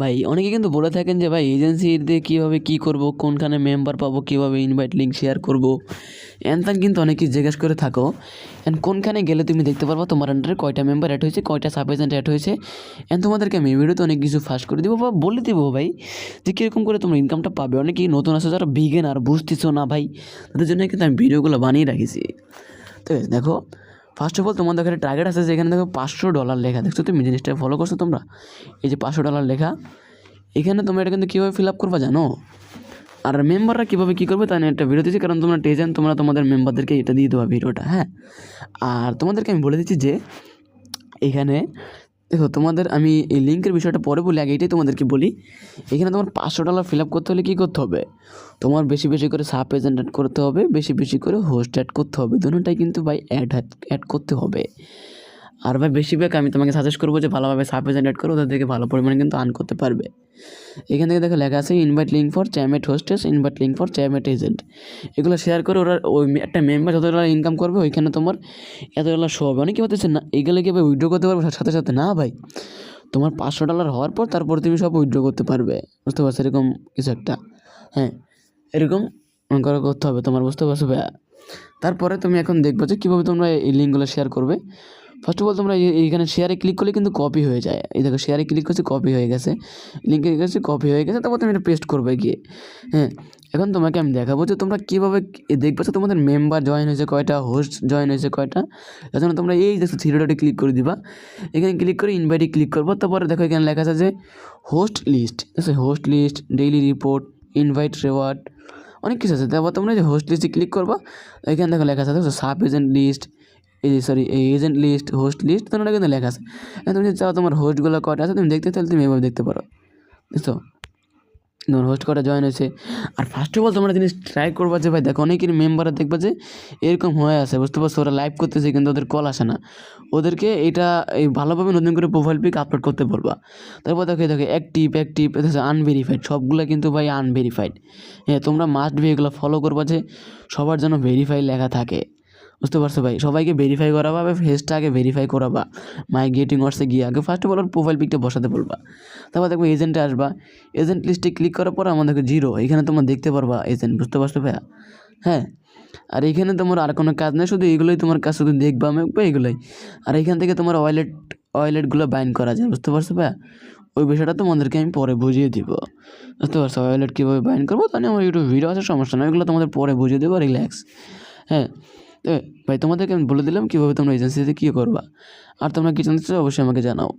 ভাই অনেকে কিন্তু বলে থাকেন যে ভাই এজেন্সির দিয়ে কীভাবে কী করব, কোনখানে মেম্বার পাবো, কীভাবে ইনভাইট লিঙ্ক শেয়ার করব, ত্যান কিন্তু অনেকেই জিজ্ঞেস করে থাকো। কোনখানে গেলে তুমি দেখতে পারবো তোমার আন্ডারে কয়টা মেম্বার অ্যাড হয়েছে, কয়টা সাব এজেন্ট অ্যাড হয়েছে। তোমাদেরকে আমি ভিডিওতে অনেক কিছু ফাঁস করে দেবো বা বলে দেবো ভাই যে কীরকম করে তোমরা ইনকামটা পাবে। অনেকেই নতুন আসে যারা বিগিনার, বুঝতেছো না ভাই, তাদের জন্য কিন্তু আমি ভিডিওগুলো বানিয়ে রাখিছি। তো দেখো, ফার্স্ট অফ অল তোমাদের এখানে টার্গেট আছে, যেখানে দেখো $500 লেখা, দেখছো তুমি জিনিসটা ফলো করছো তোমরা, এই যে $500 লেখা, এখানে তোমরা এটা কিন্তু কীভাবে ফিল আপ করবা জানো, আর মেম্বাররা কীভাবে কী করবে তা নিয়ে একটা ভিডিও দিচ্ছি, কারণ তোমরা টেজেন, তোমরা তোমাদের মেম্বারদেরকে এটা দিয়ে দেওয়া ভিডিওটা। হ্যাঁ, আর তোমাদেরকে আমি বলে দিচ্ছি যে এখানে দেখো, তোমাদের আমি এই লিঙ্কের বিষয়টা পরে বলি, আগে এটাই তোমাদেরকে বলি। এখানে তোমার $500 ফিল আপ করতে হলে কী করতে হবে, তোমার বেশি বেশি করে সাব এজেন্ট অ্যাড করতে হবে, বেশি বেশি করে হোস্ট অ্যাড করতে হবে, দুটোটাই কিন্তু ভাই অ্যাড করতে হবে। আর ভাই বেশিরভাগ আমি তোমাকে সাজেস্ট করবো যে ভালোভাবে সাব এজেন্ট অ্যাড করো, ওদের থেকে ভালো পরিমাণে কিন্তু আর্ন করতে পারবে। এখান থেকে দেখো লেখা আছে invite link for Chamet hostess, invite link for Chamet agent, এগুলো শেয়ার করে ওরা ওই একটা মেম্বার যতগুলো ইনকাম করবে ওইখানে তোমার এতগুলো শো হবে। অনেকে বলতেছে না এগুলো কি ভাই উইথড্র করতে পারবে সাথে সাথে, না ভাই, তোমার $500 হওয়ার পর তারপর তুমি সব উইথড্র করতে পারবে, বুঝতে পারছো, এরকম কিছু একটা। হ্যাঁ, এরকম করতে হবে তোমার, বুঝতে পারছো ভাইয়া। তারপরে তুমি এখন দেখবে যে কীভাবে তোমরা এই লিঙ্কগুলো শেয়ার করবে। ফার্স্ট অফ অল তোমরা এইখানে শেয়ারে ক্লিক করলে কিন্তু কপি হয়ে যায়, এই দেখো শেয়ারে ক্লিক করছে, কপি হয়ে গেছে, লিঙ্কে গেছে কপি হয়ে গেছে, তারপর তুমি এটা পেস্ট করবে গিয়ে। হ্যাঁ, এখন তোমাকে আমি দেখাবো যে তোমরা কীভাবে দেখবে তোমাদের মেম্বার জয়েন হয়েছে কয়টা, হোস্ট জয়েন হয়েছে কয়টা। এজন্য তোমরা এই দেখো থ্রি ডটে ক্লিক করে দিবা, এখানে ক্লিক করে ইনভাইটে ক্লিক করবো, তারপরে দেখো এখানে লেখা আছে যে হোস্ট লিস্ট, ঠিক আছে, host list, daily report, invite reward, অনেক কিছু আছে। তারপর তোমরা যে হোস্ট লিস্টে ক্লিক করবা, এখানে দেখো লেখা আছে দেখো সাব এজেন্ট লিস্ট, এই এজেন্ট লিস্ট, হোস্ট লিস্ট, তোমরা কিন্তু লেখা আছে। তুমি যদি চাও তোমার হোস্টগুলো কয়টা আছে তুমি দেখতে, তাহলে তুমি এভাবে দেখতে পারো, বুঝছো, তোমার হোস্ট কটা জয়েন হয়েছে। আর ফার্স্ট অফ অল তোমরা জিনিস ট্রাই করবা যে ভাই দেখো অনেকের মেম্বাররা দেখবা যে এরকম হয়ে আছে, বুঝতে পারছো, ওরা লাইভ করতেছে কিন্তু ওদের কল আসে না, ওদেরকে এটা এই ভালোভাবে নতুন করে প্রোফাইল পিক আপলোড করতে বলবা। তারপর দেখো অ্যাক্টিভ আনভেরিফাইড, সবগুলো কিন্তু ভাই আনভেরিফাইড। হ্যাঁ, তোমরা মাস্ট বি এগুলো ফলো করবা যে সবার যেন ভেরিফাই লেখা থাকে, বুঝতে পারছো ভাই, সবাইকে ভেরিফাই করাবা, ফেসটা আগে ভেরিফাই করাবা, মাই গেটিং ওয়ার্ডসে গিয়ে আগে ফার্স্ট অফ অল প্রোফাইল পিকটা বসাতে বলবা। তারপর দেখবো এজেন্টে আসবা, এজেন্ট লিস্টে ক্লিক করার পর আমাদেরকে জিরো, এখানে তোমরা দেখতে পারবা এজেন্ট, বুঝতে পারছো ভাইয়া। হ্যাঁ, আর এখানে তোমার আর কোনো কাজ নেই, শুধু এগুলোই তোমার কাজ, শুধু দেখবা মেঘবা এগুলোই। আর এখান থেকে তোমার ওয়ালেটগুলো বাইন্ড করা যায়, বুঝতে পারছো ভাইয়া, ওই বিষয়টা তোমাদেরকে আমি পরে বুঝিয়ে দিব, বুঝতে পারছো, ওয়ালেট কীভাবে বাইন্ড করবো তাহলে আমার ইউটিউব ভিডিও আছে, সমস্যা নয়, ওইগুলো তোমাদের পরে বুঝিয়ে দেবো, রিল্যাক্স। হ্যাঁ, ভাই তোমাদেরকে আমি বলে দিলাম কীভাবে তোমরা এজেন্সিতে কী করবা। আর তোমরা কী জানতে চাও অবশ্যই আমাকে জানাও।